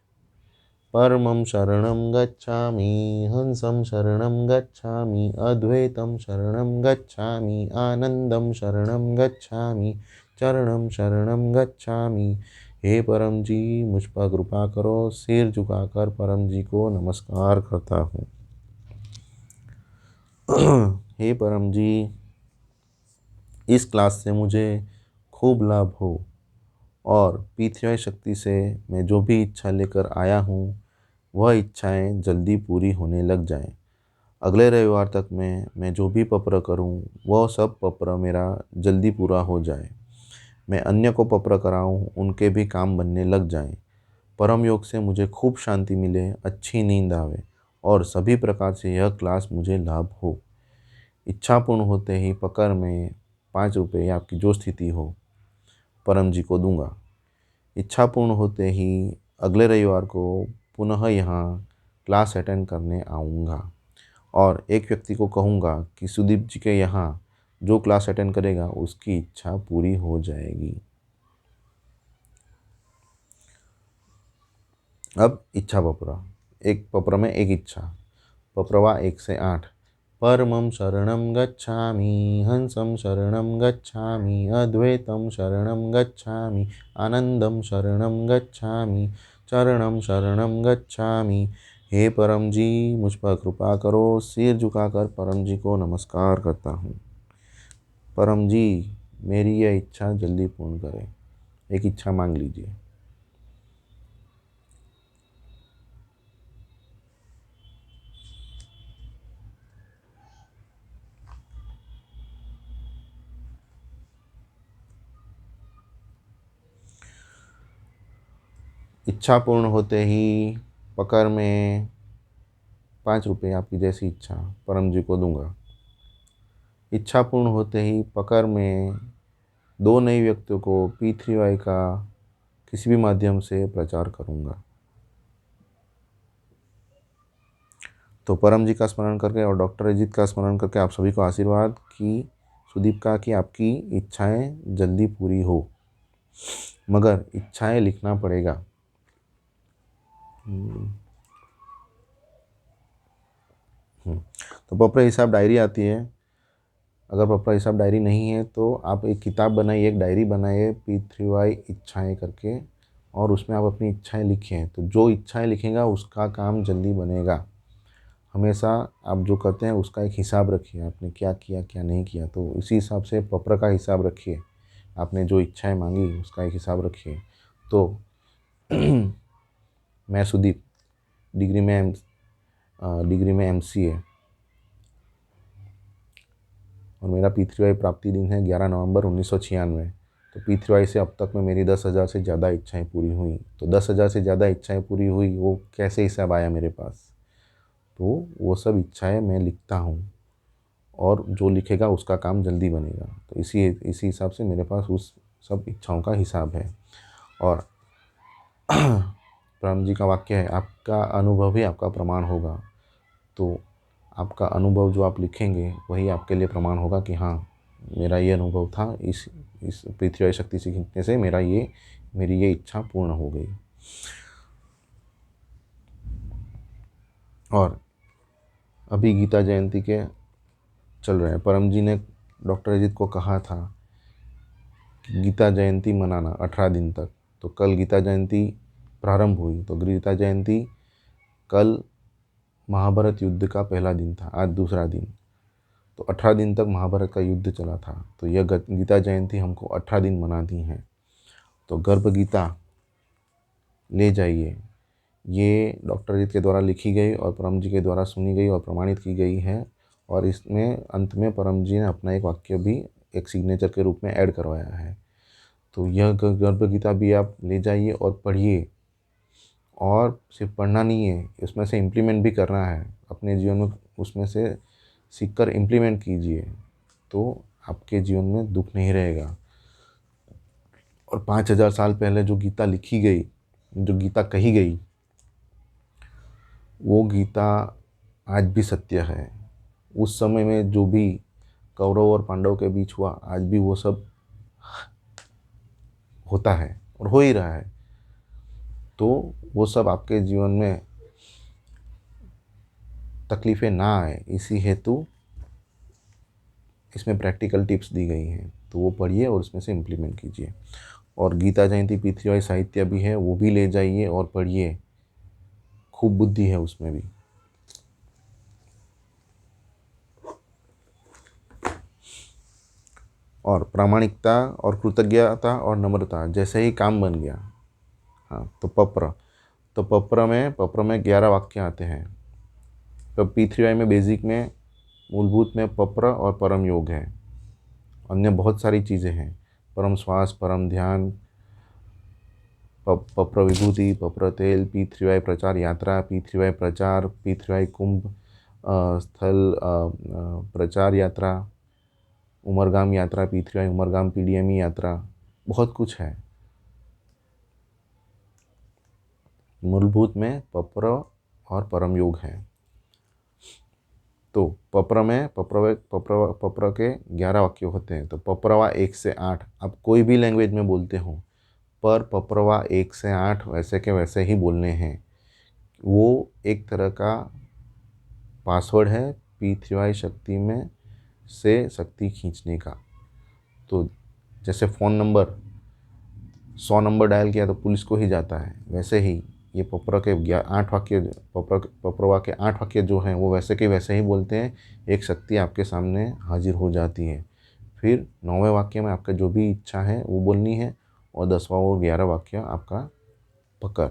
परमं शरणं गच्छामि, हंसं शरणं गच्छामि, अद्वैतं शरणं गच्छामि, आनंदं शरणं गच्छामि, चरणं शरणं गच्छामि। हे परम जी मुझ पर कृपा करो। सिर झुकाकर परम जी को नमस्कार करता हूँ। हे परम जी, इस क्लास से मुझे खूब लाभ हो और P3Y शक्ति से मैं जो भी इच्छा लेकर आया हूँ वह इच्छाएं जल्दी पूरी होने लग जाएं। अगले रविवार तक मैं जो भी पत्र करूँ वह सब पत्र मेरा जल्दी पूरा हो जाए। मैं अन्य को पत्र कराऊँ, उनके भी काम बनने लग जाएं। परम योग से मुझे खूब शांति मिले, अच्छी नींद आवे और सभी प्रकार से यह क्लास मुझे लाभ हो। इच्छा पूर्ण होते ही पकड़ में 5 रुपये आपकी जो स्थिति हो परम जी को दूंगा। इच्छा पूर्ण होते ही अगले रविवार को पुनः यहाँ क्लास अटेंड करने आऊँगा और एक व्यक्ति को कहूँगा कि सुदीप जी के यहाँ जो क्लास अटेंड करेगा उसकी इच्छा पूरी हो जाएगी। अब इच्छा पपरा, एक पपरा में एक इच्छा। पप्रवा 1 से 8। परमं शरणं गच्छामि, हंसं शरणं गच्छामि, अद्वैतं शरणं गच्छामि, आनंदं शरणं गच्छामि, चरणं शरणं गच्छामि। हे परम जी मुझ पर कृपा करो। सिर झुकाकर परम जी को नमस्कार करता हूँ। परम जी, मेरी यह इच्छा जल्दी पूर्ण करें। एक इच्छा मांग लीजिए। इच्छा पूर्ण होते ही पकड़ में 5 रुपये, आपकी जैसी इच्छा, परम जी को दूंगा। इच्छा पूर्ण होते ही पकड़ में 2 नए व्यक्तियों को P3Y का किसी भी माध्यम से प्रचार करूंगा। तो परम जी का स्मरण करके और डॉक्टर अजीत का स्मरण करके आप सभी को आशीर्वाद कि सुदीप का कि आपकी इच्छाएं जल्दी पूरी हो, मगर इच्छाएं लिखना पड़ेगा। तो पपरा हिसाब डायरी आती है। अगर पपरा हिसाब डायरी नहीं है तो आप एक किताब बनाइए, एक डायरी बनाइए P3Y इच्छाएं करके, और उसमें आप अपनी इच्छाएं लिखें। तो जो इच्छाएं लिखेगा उसका काम जल्दी बनेगा। हमेशा आप जो करते हैं उसका एक हिसाब रखिए, आपने क्या किया क्या नहीं किया। तो इसी हिसाब से पपरा का हिसाब रखिए, आपने जो इच्छाएं मांगी उसका एक हिसाब रखिए। तो मैं सुदीप, डिग्री में MCA, और मेरा P3Y प्राप्ति दिन है 11 नवंबर 1996। तो P3Y से अब तक में मेरी 10,000 से ज़्यादा इच्छाएं पूरी हुई। तो 10,000 से ज़्यादा इच्छाएं पूरी हुई, वो कैसे हिसाब आया मेरे पास? तो वो सब इच्छाएं मैं लिखता हूँ, और जो लिखेगा उसका काम जल्दी बनेगा। तो इसी हिसाब से मेरे पास उस सब इच्छाओं का हिसाब है। और परम जी का वाक्य है, आपका अनुभव ही आपका प्रमाण होगा। तो आपका अनुभव जो आप लिखेंगे वही आपके लिए प्रमाण होगा कि हाँ, मेरा ये अनुभव था, इस P3Y शक्ति सीखने से मेरी ये इच्छा पूर्ण हो गई। और अभी गीता जयंती के चल रहे हैं। परम जी ने डॉक्टर अजीत को कहा था कि गीता जयंती मनाना 18 दिन तक। तो कल गीता जयंती प्रारंभ हुई। तो गीता जयंती कल महाभारत युद्ध का पहला दिन था, आज दूसरा दिन। तो 18 दिन तक महाभारत का युद्ध चला था। तो यह गीता जयंती हमको 18 दिन मनाती है। तो गर्भ गीता ले जाइए। ये डॉक्टर अजीत के द्वारा लिखी गई और परम जी के द्वारा सुनी गई और प्रमाणित की गई है। और इसमें अंत में परम जी ने अपना एक वाक्य भी एक सिग्नेचर के रूप में ऐड करवाया है। तो यह गर्भ गीता भी आप ले जाइए और पढ़िए। और सिर्फ पढ़ना नहीं है, इसमें से इम्प्लीमेंट भी करना है अपने जीवन में। उसमें से सीखकर इम्प्लीमेंट कीजिए, तो आपके जीवन में दुख नहीं रहेगा। और 5,000 साल पहले जो गीता लिखी गई, जो गीता कही गई, वो गीता आज भी सत्य है। उस समय में जो भी कौरव और पांडव के बीच हुआ, आज भी वो सब होता है और हो ही रहा है। तो वो सब आपके जीवन में तकलीफ़ें ना आए, इसी हेतु इसमें प्रैक्टिकल टिप्स दी गई हैं। तो वो पढ़िए और उसमें से इम्प्लीमेंट कीजिए। और गीता जयंती P3Y साहित्य भी है, वो भी ले जाइए और पढ़िए। खूब बुद्धि है उसमें भी। और प्रामाणिकता और कृतज्ञता और नम्रता, जैसे ही काम बन गया। हाँ, तो पप्र में 11 वाक्य आते हैं। तो P3Y में बेसिक में मूलभूत में पप्र और परम योग है। अन्य बहुत सारी चीज़ें हैं, परम श्वास, परम ध्यान, पप्र विभूति, पप्र तेल, P3Y प्रचार यात्रा, P3Y प्रचार, P3Y कुंभ स्थल प्रचार यात्रा, उमरगाम यात्रा, P3Y उमरगाम PDME यात्रा, बहुत कुछ है। मूलभूत में पप्र और परम योग है। तो पप्र के 11 वाक्य होते हैं। तो पप्रवा 1 से 8 आप कोई भी लैंग्वेज में बोलते हो, पर पप्रवा 1 से 8 वैसे के वैसे ही बोलने हैं। वो एक तरह का पासवर्ड है P3Y शक्ति में से शक्ति खींचने का। तो जैसे फ़ोन नंबर 100 नंबर डायल किया तो पुलिस को ही जाता है, वैसे ही ये पप्रवा के 8 वाक्य जो हैं वो वैसे के वैसे ही बोलते हैं। एक शक्ति आपके सामने हाजिर हो जाती है। फिर 9वें वाक्य में आपका जो भी इच्छा है वो बोलनी है, और 10वां और 11वां वाक्य आपका पकड़।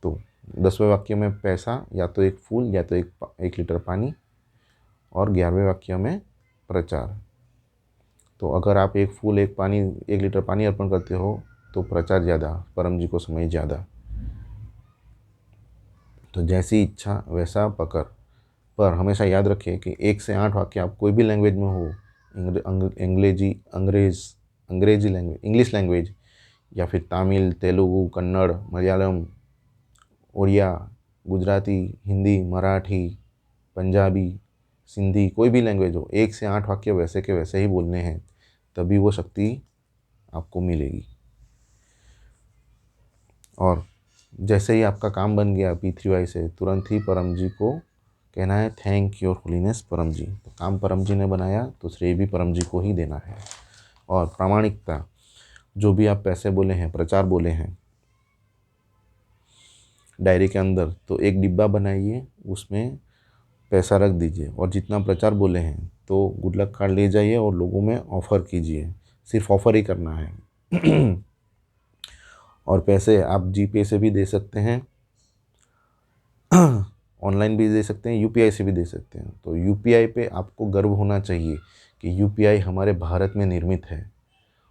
तो 10वें वाक्य में पैसा, या तो एक फूल या तो 1 लीटर पानी, और 11वें वाक्य में प्रचार। तो अगर आप एक फूल 1 लीटर पानी अर्पण करते हो तो प्रचार ज़्यादा, परम जी को समय ज़्यादा। तो जैसी इच्छा वैसा पकड़। पर हमेशा याद रखिए कि 1 से 8 वाक्य आप कोई भी लैंग्वेज में हो, अंग्रेजी लैंग्वेज, इंग्लिश लैंग्वेज, या फिर तमिल, तेलुगु, कन्नड़, मलयालम, उड़िया, गुजराती, हिंदी, मराठी, पंजाबी, सिंधी, कोई भी लैंग्वेज हो, 1 से 8 वाक्य वैसे के वैसे ही बोलने हैं, तभी वो शक्ति आपको मिलेगी। और जैसे ही आपका काम बन गया P3Y से, तुरंत ही परम जी को कहना है थैंक योर होलीनेस परम जी। तो काम परम जी ने बनाया तो श्रेय भी परम जी को ही देना है। और प्रामाणिकता, जो भी आप पैसे बोले हैं, प्रचार बोले हैं डायरी के अंदर, तो एक डिब्बा बनाइए, उसमें पैसा रख दीजिए, और जितना प्रचार बोले हैं तो गुड लक कार्ड ले जाइए और लोगों में ऑफ़र कीजिए। सिर्फ ऑफ़र ही करना है। और पैसे आप जीपे से भी दे सकते हैं, ऑनलाइन भी दे सकते हैं, यूपीआई से भी दे सकते हैं। तो यूपीआई पे आपको गर्व होना चाहिए कि यूपीआई हमारे भारत में निर्मित है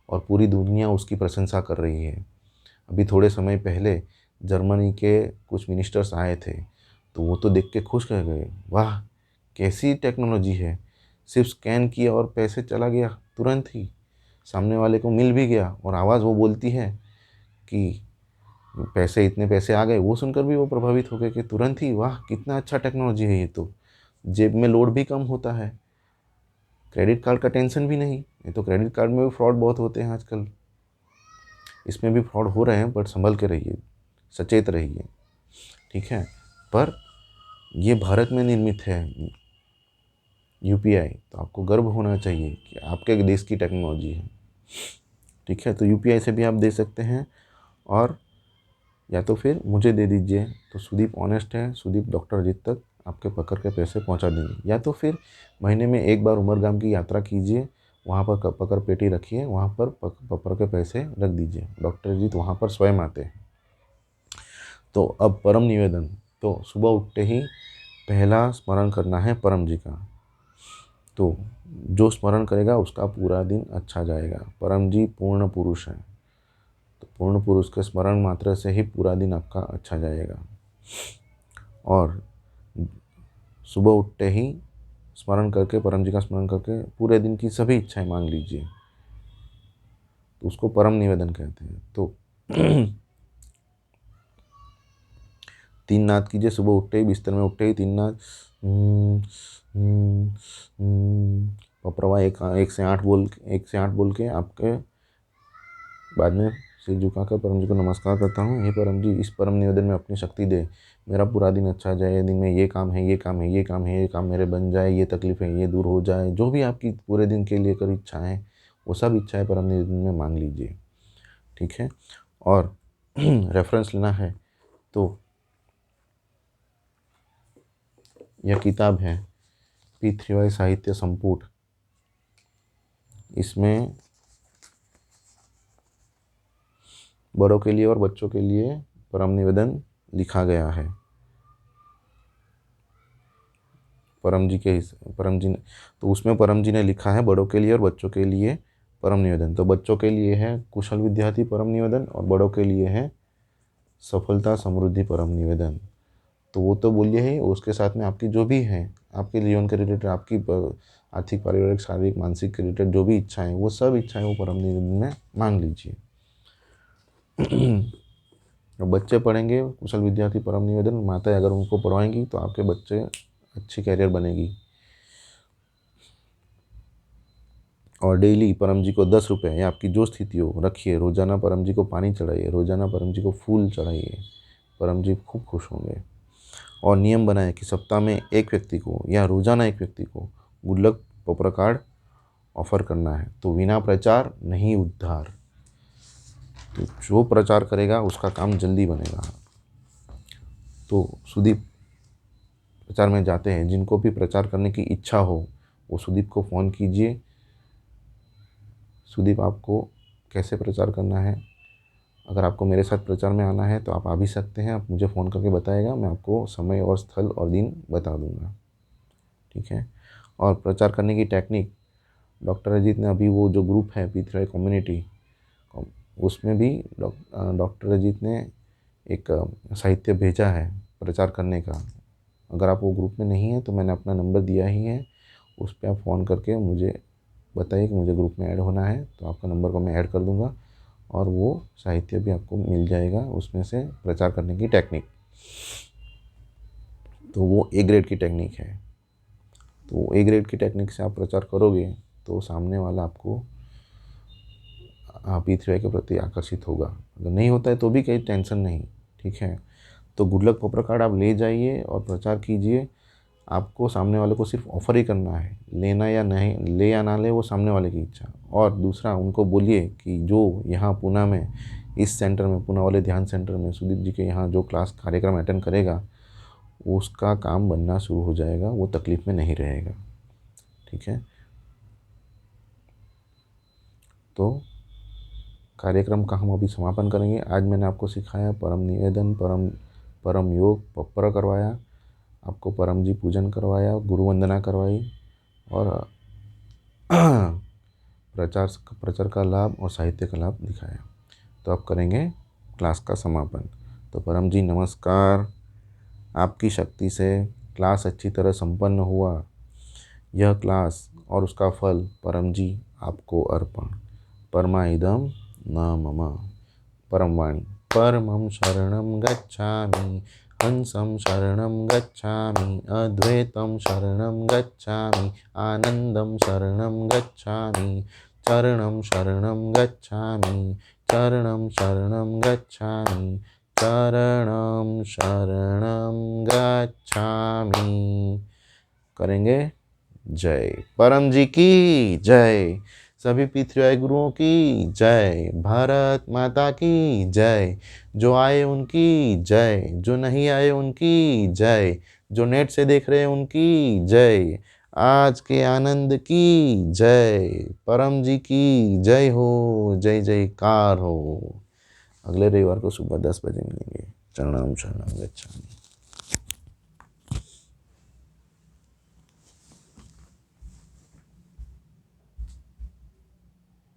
और पूरी दुनिया उसकी प्रशंसा कर रही है। अभी थोड़े समय पहले जर्मनी के कुछ मिनिस्टर्स आए थे, तो वो तो देख के खुश रह गए, वाह कैसी टेक्नोलॉजी है, सिर्फ स्कैन किया और पैसे चला गया, तुरंत ही सामने वाले को मिल भी गया, और आवाज़ वो बोलती है कि पैसे, इतने पैसे आ गए। वो सुनकर भी वो प्रभावित हो गए कि तुरंत ही, वाह कितना अच्छा टेक्नोलॉजी है ये, तो जेब में लोड भी कम होता है, क्रेडिट कार्ड का टेंशन भी नहीं। ये तो क्रेडिट कार्ड में भी फ्रॉड बहुत होते हैं आजकल, इसमें भी फ्रॉड हो रहे हैं, बट संभल के रहिए, सचेत रहिए, ठीक है। पर ये भारत में निर्मित है यूपीआई, तो आपको गर्व होना चाहिए कि आपके देश की टेक्नोलॉजी है, ठीक है। तो यूपीआई से भी आप दे सकते हैं, और या तो फिर मुझे दे दीजिए, तो सुदीप ऑनेस्ट है, सुदीप डॉक्टर अजीत तक आपके पकड़ के पैसे पहुंचा देंगे। या तो फिर महीने में एक बार उमरगाम की यात्रा कीजिए, वहाँ पर पकड़ पेटी रखिए, वहाँ पर पकड़ के पैसे रख दीजिए, डॉक्टर अजीत वहाँ पर स्वयं आते हैं। तो अब परम निवेदन, तो सुबह उठते ही पहला स्मरण करना है परम जी का। तो जो स्मरण करेगा उसका पूरा दिन अच्छा जाएगा। परम जी पूर्ण पुरुष हैं, तो पूर्ण पुरुष के स्मरण मात्र से ही पूरा दिन आपका अच्छा जाएगा। और सुबह उठते ही स्मरण करके, परम जी का स्मरण करके पूरे दिन की सभी इच्छाएं मांग लीजिए, तो उसको परम निवेदन कहते हैं। तो 3 नाद कीजिए, सुबह उठते ही, बिस्तर में उठते ही 3 नाद, पप्रवा 1 से 8 बोल के आपके बाद में सिर झुकाकर परम जी को नमस्कार करता हूँ। हे परम जी, इस परम निवेदन में अपनी शक्ति दे, मेरा पूरा दिन अच्छा जाए, दिन में ये काम है, ये काम है, ये काम है, ये काम मेरे बन जाए, ये तकलीफ है ये दूर हो जाए, जो भी आपकी पूरे दिन के लिए कर इच्छाएं हैं, वो सब इच्छाएं परम निवेदन में मांग लीजिए, ठीक है। और रेफरेंस लेना है तो यह किताब है P3Y साहित्य संपुट। इसमें बड़ों के लिए और बच्चों के लिए परम निवेदन लिखा गया है। परम जी ने, तो उसमें परम जी ने लिखा है बड़ों के लिए और बच्चों के लिए परम निवेदन। तो बच्चों के लिए है कुशल विद्यार्थी परम निवेदन, और बड़ों के लिए है सफलता समृद्धि परम निवेदन। तो वो तो बोलिए ही, उसके साथ में आपकी जो भी है, आपके जीवन के रिलेटेड, आपकी आर्थिक, पारिवारिक, शारीरिक, मानसिक के रिलेटेड जो भी इच्छाएं, वो सब इच्छाएं वो परम निवेदन में मांग लीजिए। और बच्चे पढ़ेंगे कुशल विद्यार्थी परम निवेदन, माताएं अगर उनको पढ़वाएंगी तो आपके बच्चे अच्छी कैरियर बनेगी। और डेली परम जी को 10 रुपये, या आपकी जो स्थिति हो, रखिए, रोज़ाना परम जी को पानी चढ़ाइए, रोज़ाना परम जी को फूल चढ़ाइए, परम जी खूब खुश होंगे। और नियम बनाएं कि सप्ताह में एक व्यक्ति को या रोज़ाना एक व्यक्ति को गुड लक पॉपर कार्ड ऑफर करना है। तो बिना प्रचार नहीं उद्धार, तो जो प्रचार करेगा उसका काम जल्दी बनेगा। तो सुदीप प्रचार में जाते हैं, जिनको भी प्रचार करने की इच्छा हो वो सुदीप को फ़ोन कीजिए, सुदीप आपको कैसे प्रचार करना है। अगर आपको मेरे साथ प्रचार में आना है तो आप आ भी सकते हैं, आप मुझे फ़ोन करके बताइएगा, मैं आपको समय और स्थल और दिन बता दूंगा। ठीक है। और प्रचार करने की टेक्निक, डॉक्टर अजीत ने अभी वो जो ग्रुप है P3 कम्युनिटी, उसमें भी डॉक्टर अजीत ने एक साहित्य भेजा है प्रचार करने का। अगर आप वो ग्रुप में नहीं हैं तो मैंने अपना नंबर दिया ही है, उस पर आप फ़ोन करके मुझे बताइए कि मुझे ग्रुप में ऐड होना है, तो आपका नंबर को मैं ऐड कर दूंगा और वो साहित्य भी आपको मिल जाएगा, उसमें से प्रचार करने की टेक्निक। तो वो ए ग्रेड की टेक्निक है। तो ए ग्रेड की टेक्निक से आप प्रचार करोगे तो सामने वाला आपको P3 के प्रति आकर्षित होगा। अगर नहीं होता है तो भी कोई टेंशन नहीं। ठीक है। तो गुड लक पोपर कार्ड आप ले जाइए और प्रचार कीजिए। आपको सामने वाले को सिर्फ ऑफ़र ही करना है, लेना या नहीं, ले या ना ले वो सामने वाले की इच्छा। और दूसरा, उनको बोलिए कि जो यहाँ पूना में इस सेंटर में, पूना वाले ध्यान सेंटर में सुदीप जी के यहाँ जो क्लास कार्यक्रम अटेंड करेगा उसका काम बनना शुरू हो जाएगा, वो तकलीफ़ में नहीं रहेगा। ठीक है। तो कार्यक्रम का हम अभी समापन करेंगे। आज मैंने आपको सिखाया परम निवेदन, परम योग, पप्पर करवाया, आपको परम जी पूजन करवाया, गुरु वंदना करवाई और प्रचार का लाभ और साहित्य का लाभ दिखाया। तो अब करेंगे क्लास का समापन। तो परम जी नमस्कार। आपकी शक्ति से क्लास अच्छी तरह संपन्न हुआ। यह क्लास और उसका फल परम जी आपको अर्पण। परमाइदम न मम। परम वाणी। परमं शरणं गच्छामि, हंसं शरणं गच्छामि, अद्वैतं शरणं गच्छामि, आनन्दं शरणं गच्छामि, चरणं शरणं गच्छामि, चरणं शरणं गच्छामि, चरणं शरणं गच्छामि। करेंगे। जय परम जी की जय। सभी P3 गुरुओं की जय। भारत माता की जय। जो आए उनकी जय, जो नहीं आए उनकी जय, जो नेट से देख रहे हैं उनकी जय। आज के आनंद की जय। परम जी की जय हो, जय जयकार हो। अगले रविवार को सुबह 10 बजे मिलेंगे। चरणम शरणम गच्छामि।